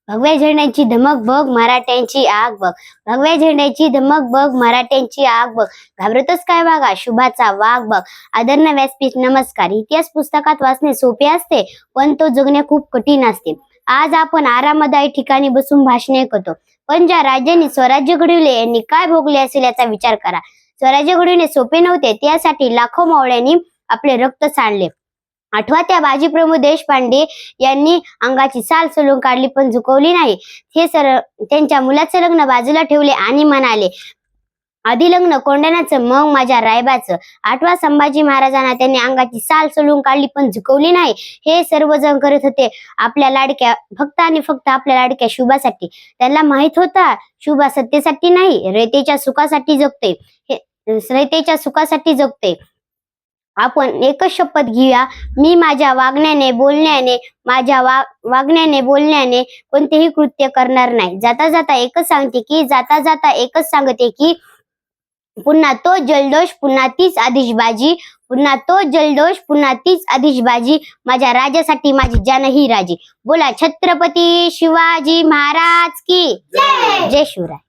भगव्या झेंड्याची धमक बघ, मराठ्यांची आग बघ. भगव्या झेंड्याची धमक बघ, मराठ्यांची आग बघ. घाबरतच काय वागा, शुभाचा वाघ बघ. आदरणीय व्यासपीठ नमस्कार. इतिहास पुस्तकात वाचणे सोपे असते, पण तो जगणे खूप कठीण असते. आज आपण आरामदायी ठिकाणी बसून भाषणे करतो, पण ज्या राजांनी स्वराज्य घडविले यांनी काय भोगले असेल याचा विचार करा. स्वराज्य घडविणे सोपे नव्हते, त्यासाठी लाखो मावळ्यांनी आपले रक्त सांडले. आठवा त्या बाजी प्रमोद देशपांडे यांनी अंगाची साल सोलून काढली पण झुकवली नाही. हे त्यांच्या मुलाचं लग्न बाजूला ठेवले आणि म्हणाले, आधी लग्न कोंढाण्याचं मग माझ्या रायबाचं. आठवा संभाजी महाराजांना त्यांनी अंगाची साल सोलून काढली पण झुकवली नाही. हे सर्वजण करत होते आपल्या लाडक्या फक्त आणि फक्त आपल्या लाडक्या शुभासाठी. त्यांना माहित होता शुभा सत्तेसाठी नाही, रयतेच्या सुखासाठी जगते. रयतेच्या सुखासाठी जगते. आपण एकच शपथ घेऊया, मी माझ्या वागण्याने बोलण्याने कोणतेही कृत्य करणार नाही. जाता जाता एकच सांगते की पुन्हा तो जल्लोष, पुन्हा तीच आतिषबाजी. पुन्हा तो जल्लोष, पुन्हा तीच आतिषबाजी. माझ्या राजासाठी माझी जानही राजी. बोला छत्रपती शिवाजी महाराज की जय. जय शिवराय.